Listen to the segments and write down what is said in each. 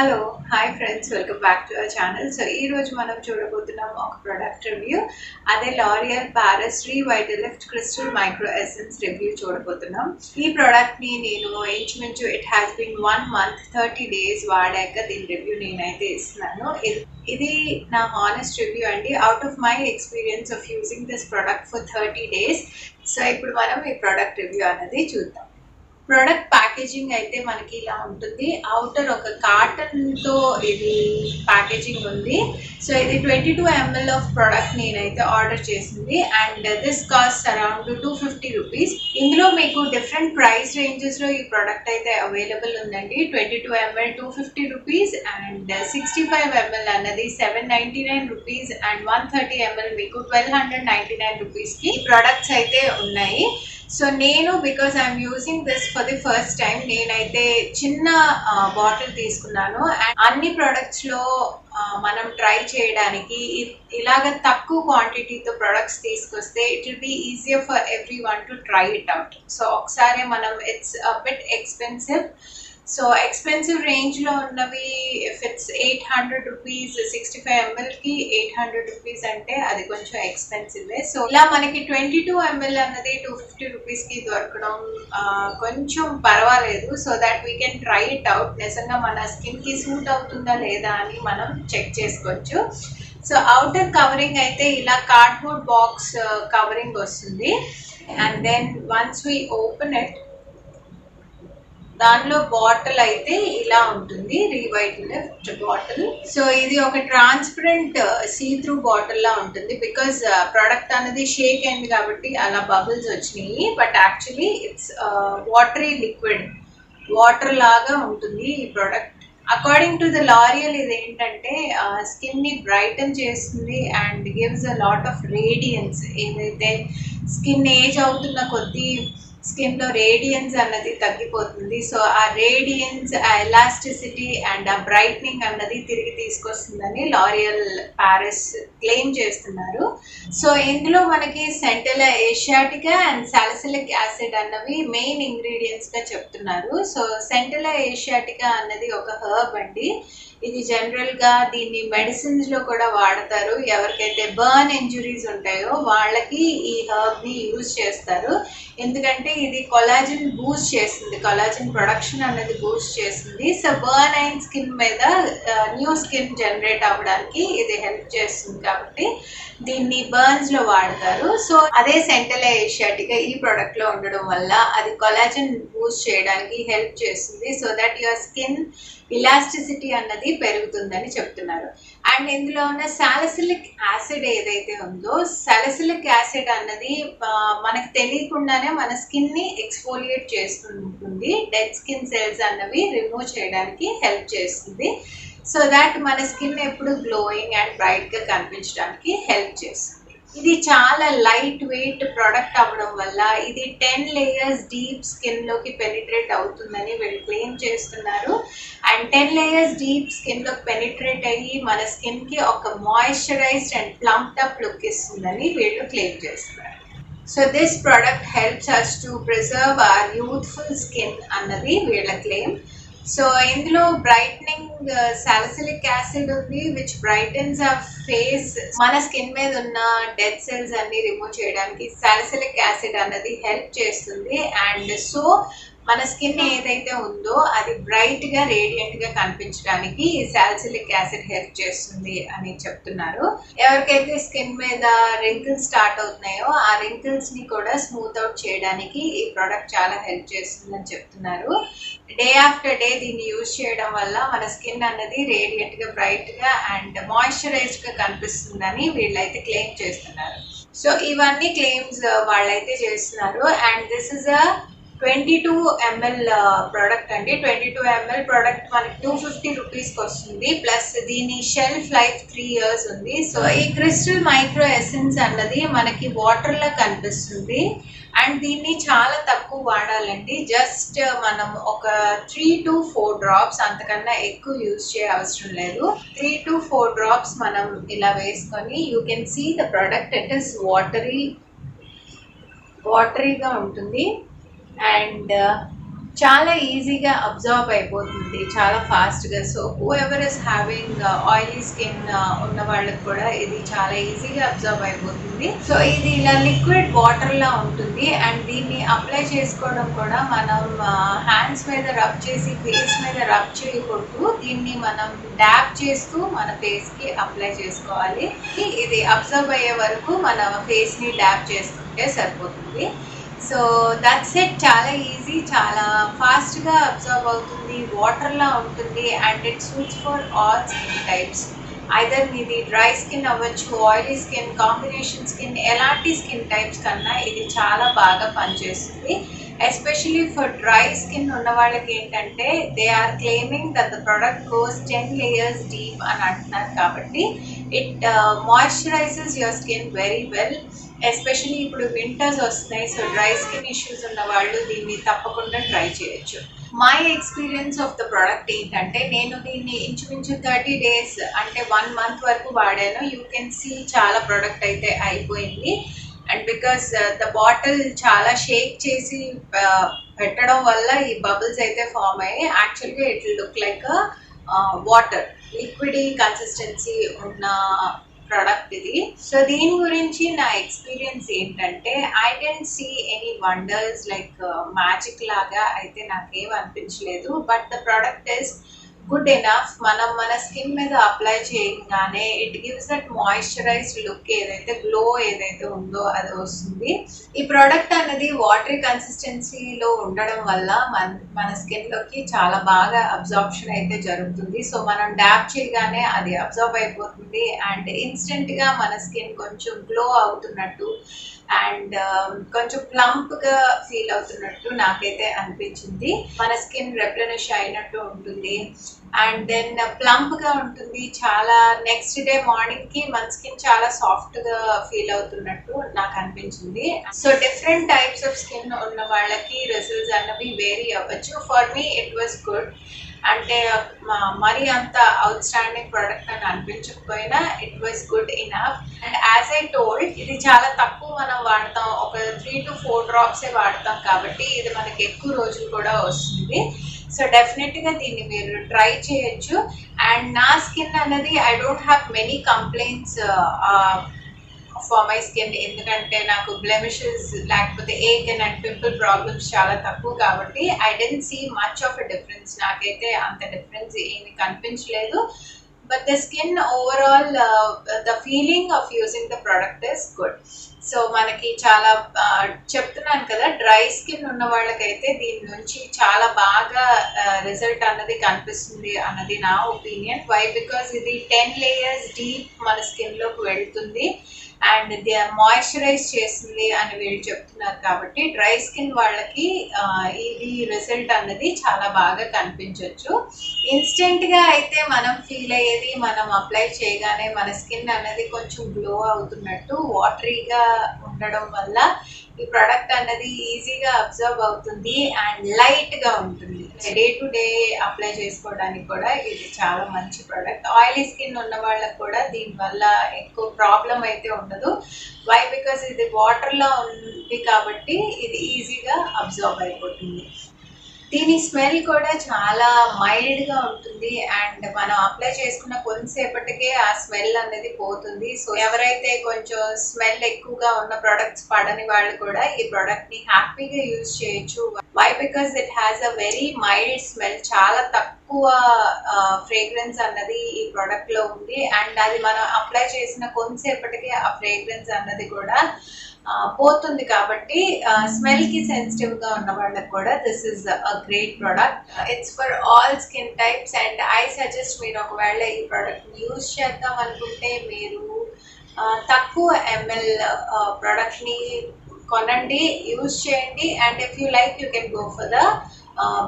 Hello hi friends, welcome back to our channel. So ఈ రోజు మనం చూడబోతున్నాం ఒక ప్రొడక్ట్ రివ్యూ. అదే L'Oreal Paris Revitalift Crystal Microessence review చూడబోతున్నాం. ఈ ప్రోడక్ట్ ని నేను ఇంచుమించు it has been 1 month 30 days వాడాక దీని రివ్యూ నేనైతే ఇస్తున్నాను. ఇది నా హానెస్ట్ రివ్యూ అండి, out of my experience of using this product for 30 days. So ఇప్పుడు మనం ఈ ప్రోడక్ట్ రివ్యూ అనేది చూద్దాం. ప్రోడక్ట్ ప్యాకేజింగ్ అయితే మనకి ఇలా ఉంటుంది. అవుటర్ ఒక కాటన్ తో ఇది ప్యాకేజింగ్ ఉంది. సో ఇది 22 ml ఆఫ్ ప్రోడక్ట్ నేనైతే ఆర్డర్ చేసింది and this cost around 250 rupees. ఇందులో మీకు డిఫరెంట్ ప్రైస్ రేంజెస్ లో ఈ ప్రోడక్ట్ అయితే అవైలబుల్ ఉందండి. 22 ml 250 రూపీస్ అండ్ 65 ml అన్నది 799 రూపీస్ అండ్ 130 ml మీకు 1299 రూపీస్ కి ఈ ప్రొడక్ట్స్ అయితే ఉన్నాయి. సో నేను because I'm using this for the first time నేనైతే చిన్న బాటిల్ తీసుకున్నాను. అండ్ అన్ని ప్రొడక్ట్స్ లో మనం ట్రై చేయడానికి ఇలాగ తక్కువ క్వాంటిటీతో ప్రొడక్ట్స్ తీసుకొస్తే it will be easier for every one to try it out. So ఒకసారి మనం it's bit expensive. So expensive range లో ఉన్నవి ఇఫ్ ఇట్స్ 800 రూపీస్ 65 ml కి 800 రూపీస్ అంటే అది కొంచెం ఎక్స్పెన్సివ్. సో ఇలా మనకి 22 ml అన్నది 250 రూపీస్ కి దొరకడం కొంచెం పర్వాలేదు. So that we can try it out. నిజంగా మన స్కిన్ కి సూట్ అవుతుందా లేదా అని మనం చెక్ చేసుకోవచ్చు. సో అవుటర్ కవరింగ్ అయితే ఇలా కార్డ్బోర్డ్ బాక్స్ కవరింగ్ వస్తుంది and then once we open it దానిలో బాటిల్ అయితే ఇలా ఉంటుంది, రీవైటలిఫ్ట్ బాటిల్. సో ఇది ఒక ట్రాన్స్పరెంట్ సీ త్రూ బాటిల్ లా ఉంటుంది బికాస్ ప్రోడక్ట్ అనేది షేక్ అయింది కాబట్టి అలా బబుల్స్ వచ్చినాయి. But actually it's watery liquid, water లాగా ఉంటుంది ఈ product. According to the L'Oreal ఇది ఏంటంటే స్కిన్ ని బ్రైటన్ చేస్తుంది and gives a lot of radiance. ఏదైతే స్కిన్ ఏజ్ అవుతున్న కొద్దీ స్కిన్ లో రేడియన్స్ అన్నది తగ్గిపోతుంది. సో ఆ రేడియన్స్, ఆ ఎలాస్టిసిటీ అండ్ ఆ బ్రైట్నింగ్ అన్నది తిరిగి తీసుకొస్తుందని L'Oreal Paris క్లెయిమ్ చేస్తున్నారు. సో ఇందులో మనకి సెంటెలా ఏషియాటికా అండ్ సాలిసిలిక్ యాసిడ్ అన్నవి మెయిన్ ఇంగ్రీడియంట్స్ గా చెప్తున్నారు. సో సెంటెలా ఏషియాటికా అన్నది ఒక హర్బ్ అండి. ఇది జనరల్ గా దీన్ని మెడిసిన్స్ లో కూడా వాడతారు. ఎవరికైతే బర్న్ ఇంజురీస్ ఉంటాయో వాళ్ళకి ఈ హర్బ్ ని యూజ్ చేస్తారు. ఎందుకంటే ఇది కొలాజిన్ బూస్ట్ చేస్తుంది, కొలాజిన్ ప్రొడక్షన్ అనేది బూస్ట్ చేస్తుంది. సో బర్న్ అయిన స్కిన్ మీద న్యూ స్కిన్ జనరేట్ అవ్వడానికి ఇది హెల్ప్ చేస్తుంది కాబట్టి దీన్ని బర్న్స్ లో వాడతారు. సో అదే సెంటెలా ఏషియాటికా ఈ ప్రోడక్ట్ లో ఉండడం వల్ల అది కొలాజిన్ బూస్ట్ చేయడానికి హెల్ప్ చేస్తుంది. So that your skin elasticity అన్నది పెరుగుతుందని చెప్తున్నారు. అండ్ ఇందులో ఉన్న సాలిసిలిక్ యాసిడ్ ఏదైతే ఉందో, సాలిసిలిక్ యాసిడ్ అన్నది మనకు తెలియకుండానే మన స్కిన్ ని ఎక్స్ఫోలియేట్ చేస్తుంటుంది. డెడ్ స్కిన్ సెల్స్ అన్నవి రిమూవ్ చేయడానికి హెల్ప్ చేస్తుంది. సో దాట్ మన స్కిన్ ఎప్పుడు గ్లోయింగ్ అండ్ బ్రైట్ గా కనిపించడానికి హెల్ప్ చేస్తుంది. ఇది చాలా లైట్ వెయిట్ ప్రోడక్ట్ అవ్వడం వల్ల ఇది 10 layers డీప్ స్కిన్ లోకి పెనిట్రేట్ అవుతుందని వీళ్ళు క్లెయిమ్ చేస్తున్నారు. అండ్ 10 layers డీప్ స్కిన్ లోకి పెనిట్రేట్ అయ్యి మన స్కిన్ కి ఒక moisturized and plumped up look ఇస్తుందని వీళ్ళు క్లెయిమ్ చేస్తున్నారు. So this product helps us to preserve our youthful skin అన్నది వీళ్ళ క్లెయిమ్. సో ఇందులో బ్రైట్నింగ్ సాలిసిలిక్ యాసిడ్ ఉంది విచ్ బ్రైటన్స్ అవర్ ఫేస్. మన స్కిన్ మీద ఉన్న డెడ్ సెల్స్ అన్ని రిమూవ్ చేయడానికి సాలిసిలిక్ యాసిడ్ అన్నది హెల్ప్ చేస్తుంది. అండ్ సో మన స్కిన్ ఏదైతే ఉందో అది బ్రైట్ గా రేడియంట్ గా కనిపించడానికి సాలిసిలిక్ యాసిడ్ హెల్ప్ చేస్తుంది అని చెప్తున్నారు. ఎవరికైతే స్కిన్ మీద రింకిల్స్ స్టార్ట్ అవుతున్నాయో ఆ రింకిల్స్ ని కూడా స్మూత్ అవుట్ చేయడానికి ఈ ప్రోడక్ట్ చాలా హెల్ప్ చేస్తుంది అని చెప్తున్నారు. డే ఆఫ్టర్ డే దీన్ని యూజ్ చేయడం వల్ల మన స్కిన్ అన్నది రేడియంట్ గా బ్రైట్ గా అండ్ మాయిశ్చరైజ్డ్ గా కనిపిస్తుందని వీళ్ళైతే క్లెయిమ్ చేస్తున్నారు. సో ఇవన్నీ క్లెయిమ్స్ వాళ్ళైతే చేస్తున్నారు. And this is a 22 ml product అండి. 22 ml ప్రోడక్ట్ మనకి 250 రూపీస్కి వస్తుంది. ప్లస్ దీని షెల్ఫ్ లైఫ్ 3 years ఉంది. సో ఈ క్రిస్టల్ మైక్రో ఎసెన్స్ అన్నది మనకి వాటర్ లా కనిపిస్తుంది అండ్ దీన్ని చాలా తక్కువ వాడాలండి. జస్ట్ మనం ఒక 3 to 4 drops, అంతకన్నా ఎక్కువ యూజ్ చేయ అవసరం లేదు. 3 to 4 drops మనం ఇలా వేసుకొని you can see the product. It is వాటరీగా ఉంటుంది అండ్ చాలా ఈజీగా అబ్జర్వ్ అయిపోతుంది చాలా ఫాస్ట్గా. So whoever is having oily skin ఉన్న వాళ్ళకి కూడా ఇది చాలా ఈజీగా అబ్జర్వ్ అయిపోతుంది. సో ఇది ఇలా లిక్విడ్ వాటర్లా ఉంటుంది అండ్ దీన్ని అప్లై చేసుకోవడం కూడా మనం హ్యాండ్స్ మీద రబ్ చేసి ఫేస్ మీద రబ్ చేయకూడదు. దీన్ని మనం డ్యాప్ చేస్తూ మన ఫేస్కి అప్లై చేసుకోవాలి. ఇది అబ్జర్వ్ అయ్యే వరకు మన ఫేస్ని డ్యాప్ చేస్తుంటే సరిపోతుంది. So that's it. చాలా ఈజీ, చాలా ఫాస్ట్గా అబ్జర్వ్ అవుతుంది, వాటర్లా ఉంటుంది and it suits for all skin types. Either మీది డ్రై స్కిన్ అవ్వచ్చు, ఆయిలీ స్కిన్, కాంబినేషన్ స్కిన్, ఎలాంటి స్కిన్ టైప్స్ కన్నా ఇది చాలా బాగా పనిచేస్తుంది. ఎస్పెషలీ ఫర్ డ్రై స్కిన్ ఉన్న వాళ్ళకి ఏంటంటే they are claiming that the product goes 10 layers deep అని అంటున్నారు. కాబట్టి it moisturises your skin very well. Especially ఇప్పుడు వింటర్స్ వస్తున్నాయి. సో డ్రై స్కిన్ ఇష్యూస్ ఉన్న వాళ్ళు దీన్ని తప్పకుండా ట్రై చేయొచ్చు. My experience of the product ఏంటంటే నేను దీన్ని ఇంచుమించు 30 days అంటే 1 month వరకు వాడాను. యూ కెన్ సీ చాలా ప్రోడక్ట్ అయితే అయిపోయింది. అండ్ బికాస్ ద బాటిల్ చాలా షేక్ చేసి పెట్టడం వల్ల ఈ బబుల్స్ అయితే ఫామ్ అయ్యాయి. యాక్చువల్గా it look like water, liquid consistency ఉన్న ప్రోడక్ట్ ఇది. సో దీని గురించి నా ఎక్స్పీరియన్స్ ఏంటంటే I don't see any wonders like magic లాగా అయితే నాకేం అనిపించలేదు. But the product is good enough. మనం మన స్కిన్ మీద అప్లై చేయగానే it gives that moisturized look, ఏదైతే గ్లో ఏదైతే ఉందో అది వస్తుంది. ఈ ప్రోడక్ట్ అనేది వాటరీ కన్సిస్టెన్సీలో ఉండడం వల్ల మన స్కిన్లోకి చాలా బాగా అబ్జార్ప్షన్ అయితే జరుగుతుంది. సో మనం డ్యాప్ చేయగానే అది అబ్జర్వ్ అయిపోతుంది అండ్ ఇన్స్టెంట్గా మన స్కిన్ కొంచెం గ్లో అవుతున్నట్టు అండ్ కొంచెం ప్లంప్గా ఫీల్ అవుతున్నట్టు నాకైతే అనిపించింది. మన స్కిన్ రెప్లెనిష్ అయినట్టు ఉంటుంది అండ్ దెన్ ప్లంప్గా ఉంటుంది. చాలా నెక్స్ట్ డే మార్నింగ్కి మన స్కిన్ చాలా సాఫ్ట్గా ఫీల్ అవుతున్నట్టు నాకు అనిపించింది. So different types of skin ఉన్న వాళ్ళకి రిజల్ట్స్ అన్నవి వేరీ అవ్వచ్చు. For me it was good. అంటే మరీ అంత అవుట్ స్టాండింగ్ ప్రోడక్ట్ అని అనిపించకపోయినా it was good enough. And as I told ఇది చాలా తక్కువ మనం వాడతాం, ఒక 3 to 4 drops వాడతాం కాబట్టి ఇది మనకి ఎక్కువ రోజులు కూడా వస్తుంది. సో డెఫినెట్గా దీన్ని మీరు ట్రై చేయొచ్చు. అండ్ నా స్కిన్ అనేది I don't have many complaints for my skin, ఎందుకంటే నాకు బ్లెమిషెస్ లేకపోతే ఏక్ అండ్ పింపుల్ ప్రాబ్లమ్స్ చాలా తక్కువ కాబట్టి I don't see much of a difference. నాకైతే అంత డిఫరెన్స్ ఏమి కనిపించలేదు. But the skin overall the feeling of using the product is good. So మనకి చాలా చెప్తున్నాను కదా, డ్రై స్కిన్ ఉన్న వాళ్ళకైతే దీని నుంచి చాలా బాగా రిజల్ట్ అన్నది కనిపిస్తుంది అన్నది నా ఒపీనియన్. వై? బికాస్ ఇది 10 layers డీప్ మన స్కిన్లోకి వెళ్తుంది అండ్ మాయిశ్చరైజ్ చేస్తుంది అని వీళ్ళు చెప్తున్నారు. కాబట్టి డ్రై స్కిన్ వాళ్ళకి ఇది రిజల్ట్ అన్నది చాలా బాగా కనిపించవచ్చు. ఇన్స్టెంట్గా అయితే మనం ఫీల్ అయ్యేది మనం అప్లై చేయగానే మన స్కిన్ అనేది కొంచెం గ్లో అవుతున్నట్టు, వాటరీగా ఉండడం వల్ల ఈ ప్రోడక్ట్ అన్నది ఈజీగా అబ్జర్వ్ అవుతుంది అండ్ లైట్గా ఉంటుంది. డే టు డే అప్లై చేసుకోవడానికి కూడా ఇది చాలా మంచి ప్రోడక్ట్. ఆయిలీ స్కిన్ ఉన్న వాళ్ళకి కూడా దీనివల్ల ఎక్కువ ప్రాబ్లం అయితే ఉండదు. వై? బికాస్ ఇది వాటర్లో ఉంది కాబట్టి ఇది ఈజీగా అబ్జర్వ్ అయిపోతుంది. దీని స్మెల్ కూడా చాలా మైల్డ్గా ఉంటుంది అండ్ మనం అప్లై చేసుకున్న కొంతసేపటికే ఆ స్మెల్ అనేది పోతుంది. సో ఎవరైతే కొంచెం స్మెల్ ఎక్కువగా ఉన్న ప్రోడక్ట్స్ పడని వాళ్ళు కూడా ఈ ప్రోడక్ట్ని హ్యాపీగా యూజ్ చేయొచ్చు. Why? Because it has a very mild smell. చాలా తక్కువ ఫ్రేగ్రెన్స్ అన్నది ఈ ప్రోడక్ట్లో ఉంది అండ్ అది మనం అప్లై చేసిన కొంతసేపటికే ఆ ఫ్రేగ్రెన్స్ అన్నది కూడా పోతుంది. కాబట్టి స్మెల్కి సెన్సిటివ్గా ఉన్న వాళ్ళకి కూడా this is a great product. It's for all skin types and I suggest మీరు ఒకవేళ ఈ ప్రోడక్ట్ని యూజ్ చేద్దాం అనుకుంటే మీరు తక్కువ ml ప్రోడక్ట్ని కొనండి, యూజ్ చేయండి and if you like you can go for the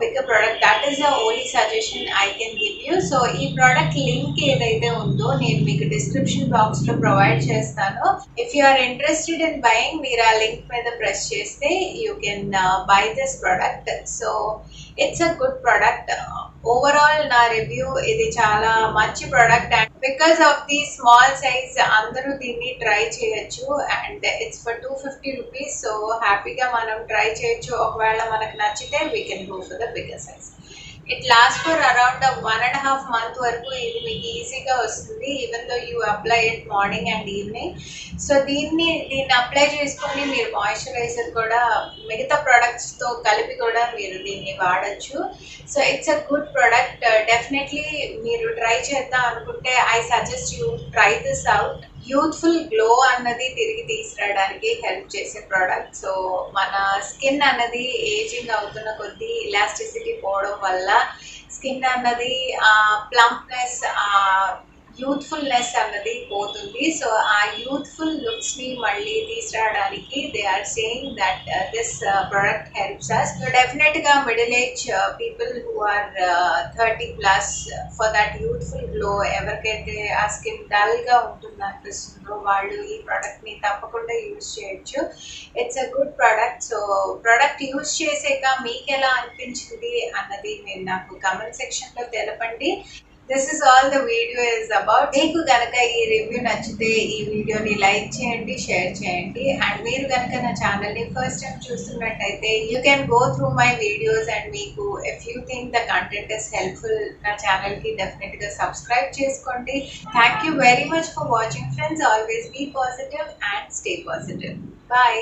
bigger product. That is the only suggestion I can give you. So ఈ ప్రోడక్ట్ లింక్ ఏదైతే ఉందో నేను మీకు డిస్క్రిప్షన్ బాక్స్ లో ప్రొవైడ్ చేస్తాను. If you are interested in buying, మీరు ఆ link మీద ప్రెస్ చేస్తే you can buy this product. So it's a good product. Overall నా రివ్యూ ఇది చాలా మంచి product and because of the small size అందరూ దీన్ని ట్రై చేయొచ్చు and it's for 250 rupees. So హ్యాపీగా మనం ట్రై చేయొచ్చు. ఒకవేళ మనకు నచ్చితే we can go for the bigger size. It last for around 1.5 month వరకు ఇది మీకు ఈజీగా వస్తుంది, even though you apply it morning and evening. So దీన్ని అప్లై చేసుకొని మీరు మాయిశ్చరైజర్ కూడా మిగతా ప్రొడక్ట్స్తో కలిపి కూడా మీరు దీన్ని వాడచ్చు. So it's a good product. Definitely మీరు ట్రై చేద్దాం అనుకుంటే I suggest you try this out. Youthful glow అన్నది తిరిగి తీసుకురావడానికి హెల్ప్ చేసే ప్రోడక్ట్. సో మన స్కిన్ అన్నది ఏజింగ్ అవుతున్న కొద్దీ ఇలాస్టిసిటీ పోవడం వల్ల స్కిన్ అన్నది ప్లంప్నెస్, యూత్ఫుల్నెస్ అన్నది పోతుంది. సో ఆ యూత్ఫుల్ లుక్స్ని మళ్ళీ తీసుకురావడానికి they are saying that this product helps us. So డెఫినెట్గా middle age people who are 30+ for that youthful glow, ఎవరికైతే ఆ స్కిన్ డల్గా ఉంటుంది అనిపిస్తుందో వాళ్ళు ఈ ప్రోడక్ట్ని తప్పకుండా యూజ్ చేయొచ్చు. It's a good product. So product use చేసాక మీకు ఎలా అనిపించింది అన్నది మీరు నాకు కమెంట్ సెక్షన్లో తెలపండి. This is all the video is about. మీకు కనుక ఈ రివ్యూ నచ్చితే ఈ వీడియోని లైక్ చేయండి, షేర్ చేయండి. అండ్ మీరు కనుక నా ఛానల్ని ఫస్ట్ టైం చూస్తున్నట్టయితే you can go through my videos and మీకు if you think the content is helpful నా ఛానల్కి డెఫినెట్గా సబ్స్క్రైబ్ చేసుకోండి. Thank you very much for watching friends. Always be positive and stay positive. Bye.